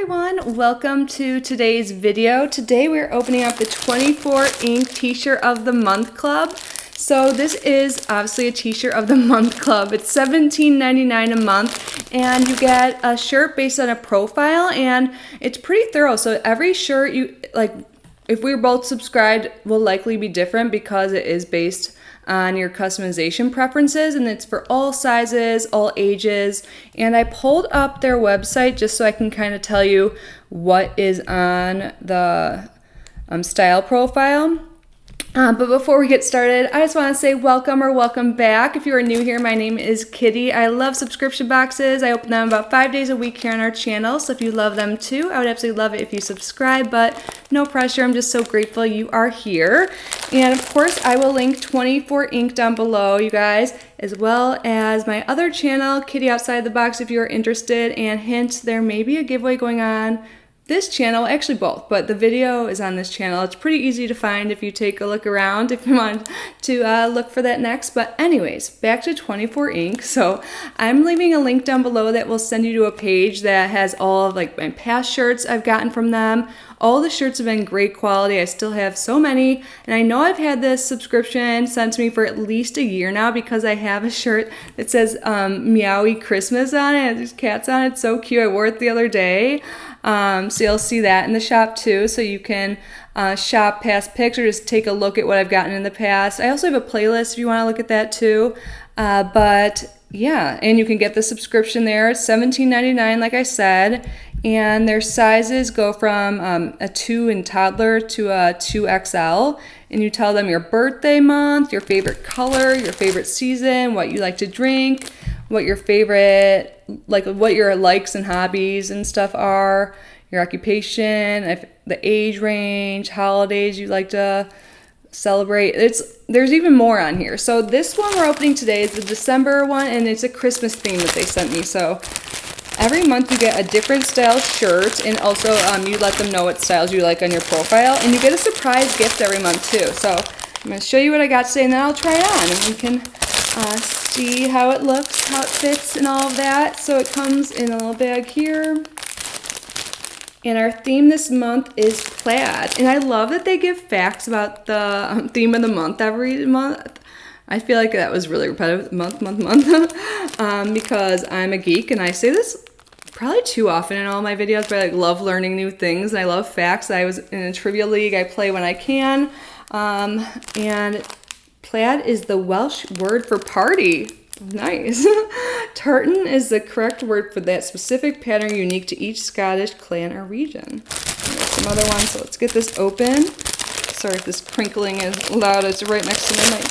everyone, welcome to today's video. Today we're opening up the 24 ink t-shirt of the month club. So this is obviously a t-shirt of the month club. It's $17.99 a month and you get a shirt based on a profile and it's pretty thorough. So every shirt if we're both subscribed will likely be different because it is based on your customization preferences, and it's for all sizes, all ages. And I pulled up their website just so I can kind of tell you what is on the style profile. But before we get started, I just want to say welcome or welcome back. If you are new here, my name is Kitty. I love subscription boxes. I open them about 5 days a week here on our channel. So if you love them too, I would absolutely love it if you subscribe, but no pressure. I'm just so grateful you are here. And of course, I will link 24 ink down below, you guys, as well as my other channel, Kitty Outside the Box, if you are interested. And hint, there may be a giveaway going on this channel, actually both, but the video is on this channel. It's pretty easy to find if you take a look around if you want to look for that next. But anyways, back to 24 ink. So I'm leaving a link down below that will send you to a page that has all of like my past shirts I've gotten from them. All the shirts have been great quality. I still have so many, and I know I've had this subscription sent to me for at least a year now because I have a shirt that says Meowie Christmas on it. There's cats on it. It's so cute. I wore it the other day. So you'll see that in the shop too. So you can shop past pics or just take a look at what I've gotten in the past. I also have a playlist if you want to look at that too. But yeah, and you can get the subscription there. It's $17.99 like I said. And their sizes go from a 2 in toddler to a 2XL. And you tell them your birthday month, your favorite color, your favorite season, what you like to drink, what your favorite, what your likes and hobbies and stuff are, your occupation, the age range, holidays you like to celebrate. There's even more on here. So this one we're opening today is the December one, and it's a Christmas theme that they sent me. So every month you get a different style shirt, and also you let them know what styles you like on your profile, and you get a surprise gift every month too. So I'm going to show you what I got today, and then I'll try it on, and we can see how it looks, how it fits, and all of that. So it comes in a little bag here. And our theme this month is plaid. And I love that they give facts about the theme of the month every month. I feel like that was really repetitive, month, because I'm a geek and I say this probably too often in all my videos, but I love learning new things and I love facts. I was in a trivia league, I play when I can. And plaid is the Welsh word for party. Nice. Tartan is the correct word for that specific pattern unique to each Scottish clan or region. There's some other ones, so let's get this open. Sorry if this crinkling is loud, it's right next to my mic.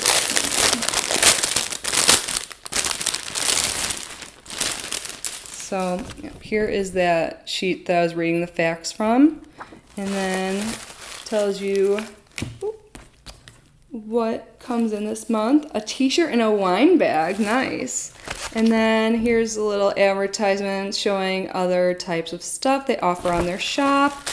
So here is that sheet that I was reading the facts from, and then tells you what comes in this month. A t-shirt and a wine bag, nice. And then here's a little advertisement showing other types of stuff they offer on their shop.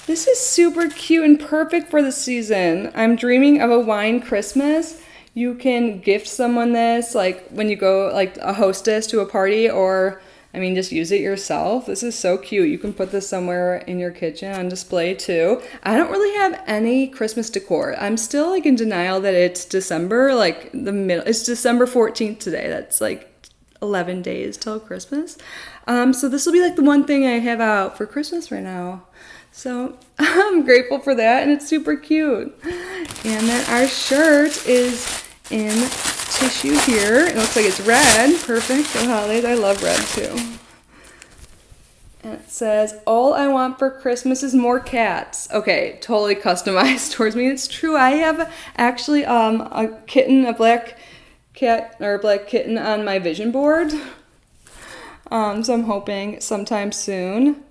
This is super cute and perfect for the season. I'm dreaming of a wine Christmas. You can gift someone this, like when you go, like a hostess to a party, or just use it yourself. This is so cute. You can put this somewhere in your kitchen on display too. I don't really have any Christmas decor. I'm still in denial that it's December, it's December 14th today. That's 11 days till Christmas. So this will be the one thing I have out for Christmas right now. So I'm grateful for that, and it's super cute. And then our shirt is in tissue here. It looks like it's red. Perfect for holidays. I love red too. And it says, "All I want for Christmas is more cats." Okay, totally customized towards me. It's true. I have actually a kitten, a black cat or a black kitten on my vision board. So I'm hoping sometime soon.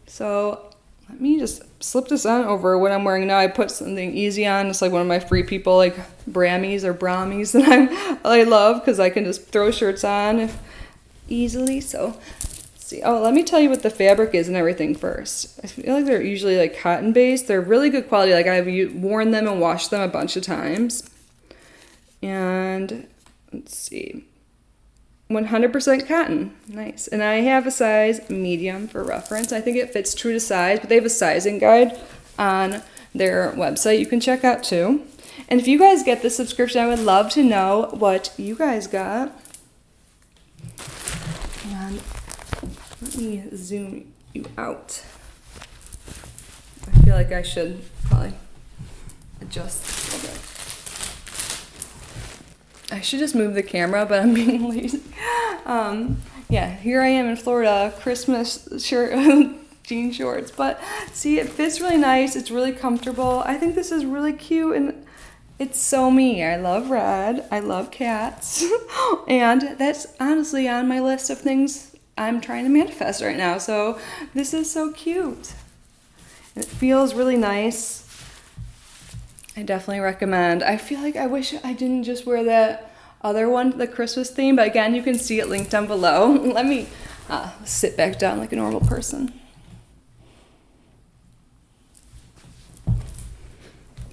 So let me just slip this on over what I'm wearing now. I put something easy on. It's one of my free people, Brammies or Brahmies that I love because I can just throw shirts on easily. So let's see. Oh, let me tell you what the fabric is and everything first. I feel like they're usually cotton based. They're really good quality. I've worn them and washed them a bunch of times. And let's see. 100% cotton. Nice. And I have a size medium for reference. I think it fits true to size, but they have a sizing guide on their website you can check out too. And if you guys get this subscription, I would love to know what you guys got. And let me zoom you out. I feel like I should probably adjust this a little bit. I should just move the camera, but I'm being lazy. Yeah, here I am in Florida, Christmas shirt, jean shorts. But see, it fits really nice. It's really comfortable. I think this is really cute, and it's so me. I love red. I love cats. And that's honestly on my list of things I'm trying to manifest right now. So this is so cute. It feels really nice. I definitely recommend. I feel like I wish I didn't just wear that other one, the Christmas theme, but again, you can see it linked down below. Let me sit back down like a normal person.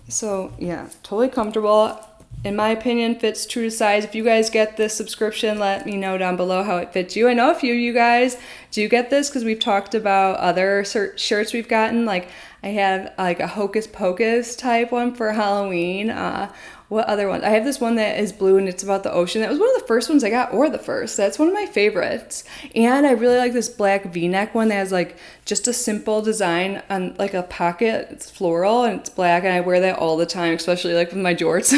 So yeah, totally comfortable. In my opinion, fits true to size. If you guys get this subscription, let me know down below how it fits you. I know a few of you guys do get this because we've talked about other shirts we've gotten. Like I have like a Hocus Pocus type one for Halloween. What other one? I have this one that is blue and it's about the ocean. That was one of the first ones I got, or the first. That's one of my favorites. And I really like this black V-neck one that has like just a simple design on like a pocket. It's floral and it's black, and I wear that all the time, especially like with my jorts.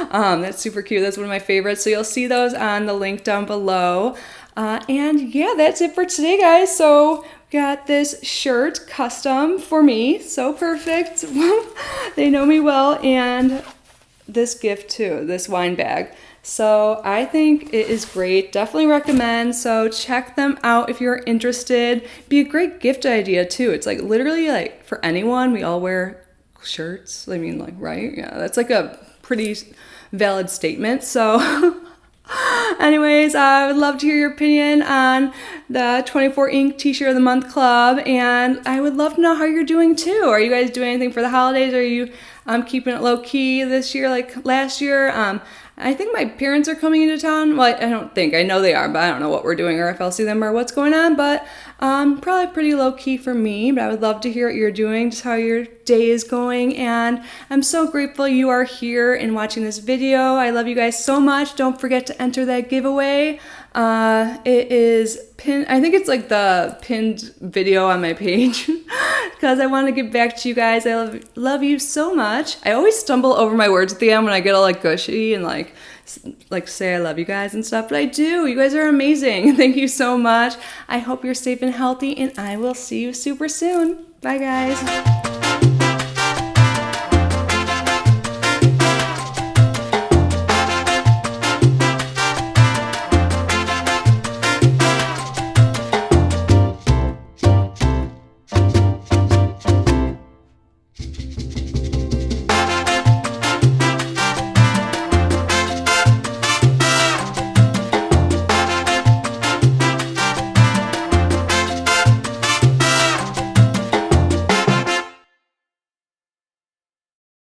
That's super cute. That's one of my favorites. So you'll see those on the link down below. And yeah, that's it for today, guys. So got this shirt custom for me. So perfect. They know me well. And this gift too, this wine bag. So I think it is great. Definitely recommend. So check them out if you're interested. Be a great gift idea too. It's like literally like for anyone. We all wear shirts. I mean, like, right? Yeah, that's like a pretty valid statement. So anyways, I would love to hear your opinion on the 24 Ink T-shirt of the Month Club, and I would love to know how you're doing too. Are you guys doing anything for the holidays? Are you keeping it low-key this year like last year? I think my parents are coming into town. Well, I don't think. I know they are, but I don't know what we're doing or if I'll see them or what's going on. But probably pretty low-key for me. But I would love to hear what you're doing, just how your day is going. And I'm so grateful you are here and watching this video. I love you guys so much. Don't forget to enter that giveaway. It is pinned. I think it's like the pinned video on my page because I want to give back to you guys. I love you so much. I always stumble over my words at the end when I get all like gushy and like say I love you guys and stuff, but I do. You guys are amazing. Thank you so much. I hope you're safe and healthy, and I will see you super soon. Bye, guys.